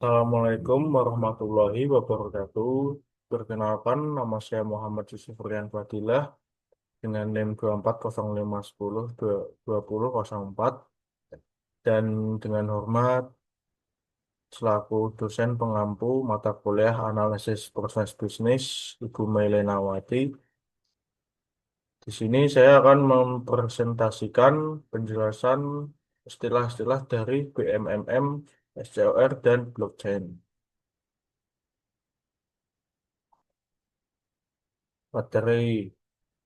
Assalamualaikum warahmatullahi wabarakatuh. Perkenalkan, nama saya Muhammad Yusuf Rian Fadilah dengan NIM 2405102004 dan dengan hormat selaku dosen pengampu mata kuliah analisis proses bisnis Ibu Meilenawati. Di sini saya akan mempresentasikan penjelasan istilah-istilah dari BMMM, SCOR, dan blockchain. Materi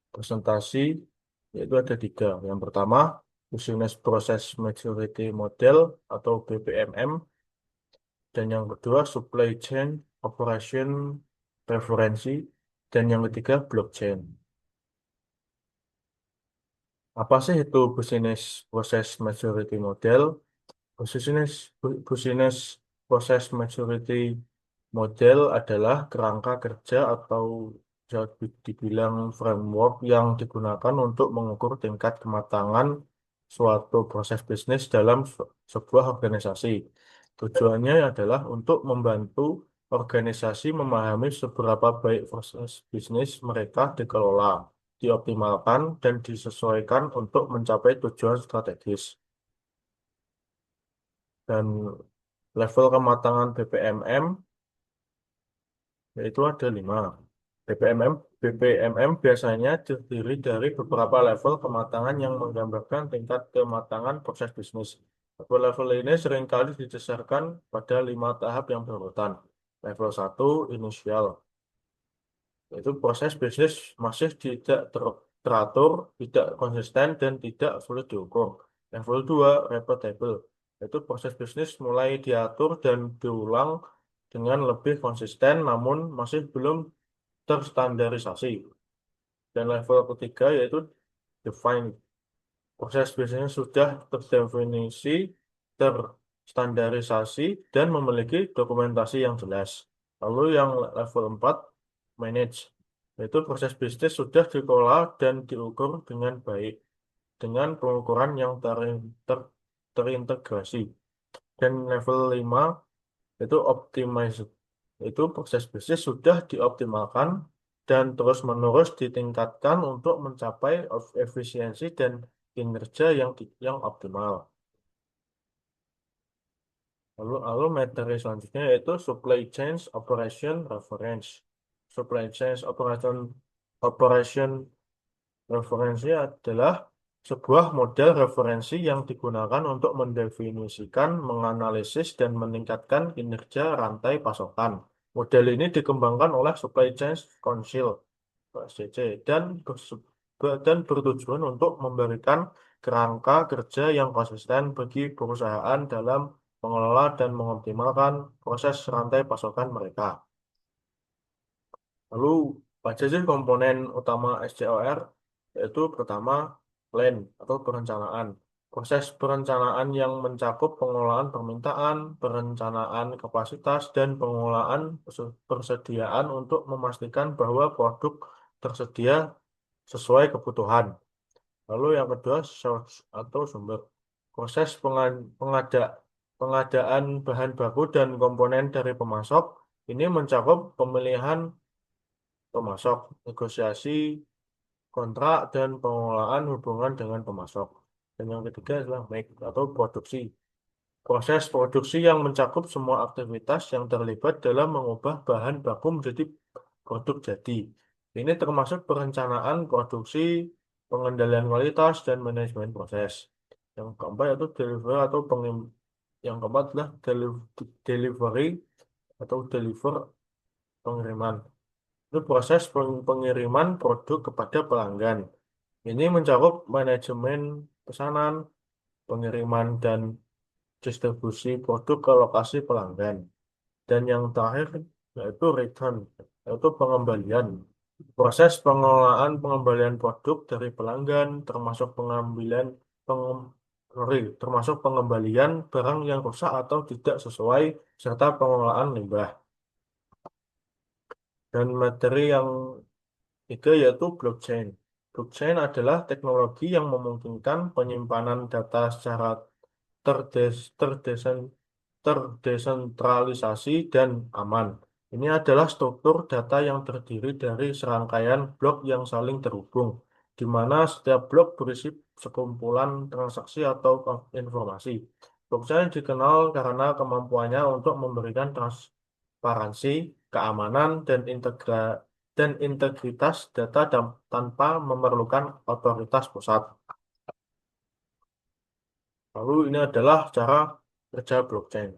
presentasi yaitu ada tiga. Yang pertama, Business Process Maturity Model atau BPMM, dan yang kedua Supply Chain Operation Referensi, dan yang ketiga Blockchain. Apa sih itu Business Process Maturity Model? Business Business Process Maturity Model adalah kerangka kerja atau bisa dibilang framework yang digunakan untuk mengukur tingkat kematangan suatu proses bisnis dalam sebuah organisasi. Tujuannya adalah untuk membantu organisasi memahami seberapa baik proses bisnis mereka dikelola, dioptimalkan, dan disesuaikan untuk mencapai tujuan strategis. Dan level kematangan BPMM yaitu ada 5. BPMM biasanya terdiri dari beberapa level kematangan yang menggambarkan tingkat kematangan proses bisnis. Level-level ini seringkali didasarkan pada 5 tahap yang berurutan. Level 1 inisial, yaitu proses bisnis masih tidak teratur, tidak konsisten, dan tidak sulit diukur. Level 2 repeatable, yaitu proses bisnis mulai diatur dan diulang dengan lebih konsisten, namun masih belum terstandarisasi. Dan level ketiga yaitu define. Proses bisnisnya sudah terdefinisi, terstandarisasi, dan memiliki dokumentasi yang jelas. Lalu yang level 4 manage, yaitu proses bisnis sudah dikelola dan diukur dengan baik, dengan pengukuran yang terintegrasi. Dan level 5 itu optimize, itu proses bisnis sudah dioptimalkan dan terus-menerus ditingkatkan untuk mencapai efisiensi dan kinerja yang optimal. Lalu materi selanjutnya yaitu supply chain operation reference. Supply chain operation referensi adalah sebuah model referensi yang digunakan untuk mendefinisikan, menganalisis, dan meningkatkan kinerja rantai pasokan. Model ini dikembangkan oleh Supply Chain Council (SCC) dan bertujuan untuk memberikan kerangka kerja yang konsisten bagi perusahaan dalam mengelola dan mengoptimalkan proses rantai pasokan mereka. Lalu, apa saja sih komponen utama SCOR? Yaitu pertama, plan atau perencanaan. Proses perencanaan yang mencakup pengelolaan permintaan, perencanaan kapasitas, dan pengelolaan persediaan untuk memastikan bahwa produk tersedia sesuai kebutuhan. Lalu yang kedua, source atau sumber. Proses pengadaan bahan baku dan komponen dari pemasok ini mencakup pemilihan pemasok, negosiasi kontrak, dan pengelolaan hubungan dengan pemasok. Dan yang ketiga adalah make atau produksi. Proses produksi yang mencakup semua aktivitas yang terlibat dalam mengubah bahan baku menjadi produk jadi. Ini termasuk perencanaan produksi, pengendalian kualitas, dan manajemen proses. Yang keempat yaitu deliver atau yang keempat adalah delivery atau deliver pengiriman. Itu proses pengiriman produk kepada pelanggan. Ini mencakup manajemen pesanan, pengiriman, dan distribusi produk ke lokasi pelanggan. Dan yang terakhir yaitu return, yaitu pengembalian. Proses pengelolaan pengembalian produk dari pelanggan termasuk termasuk pengembalian barang yang rusak atau tidak sesuai serta pengelolaan limbah. Dan materi yang ketiga yaitu blockchain. Blockchain adalah teknologi yang memungkinkan penyimpanan data secara terdesentralisasi dan aman. Ini adalah struktur data yang terdiri dari serangkaian blok yang saling terhubung, di mana setiap blok berisi sekumpulan transaksi atau informasi. Blockchain dikenal karena kemampuannya untuk memberikan transparansi, keamanan, dan integritas data tanpa memerlukan otoritas pusat. Lalu ini adalah cara kerja blockchain.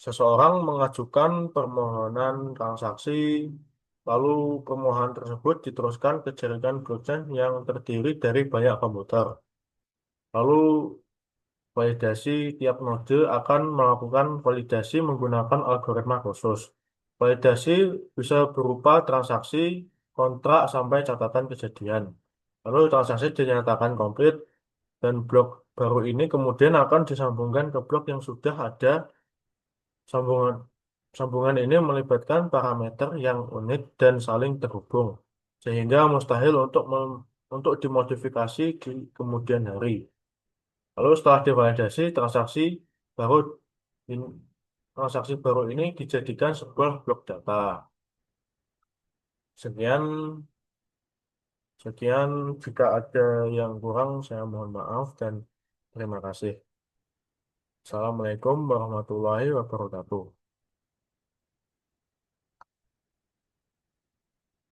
Seseorang mengajukan permohonan transaksi, lalu permohonan tersebut diteruskan ke jaringan blockchain yang terdiri dari banyak komputer. Lalu validasi tiap node akan melakukan validasi menggunakan algoritma khusus. Validasi bisa berupa transaksi, kontrak, sampai catatan kejadian. Lalu transaksi dinyatakan komplit dan blok baru ini kemudian akan disambungkan ke blok yang sudah ada. Sambungan sambungan ini melibatkan parameter yang unik dan saling terhubung, sehingga mustahil untuk dimodifikasi di kemudian hari. Lalu setelah divalidasi, baru in- transaksi baru ini dijadikan sebuah blok data. Sekian, sekian. Jika ada yang kurang, saya mohon maaf dan terima kasih. Assalamualaikum warahmatullahi wabarakatuh.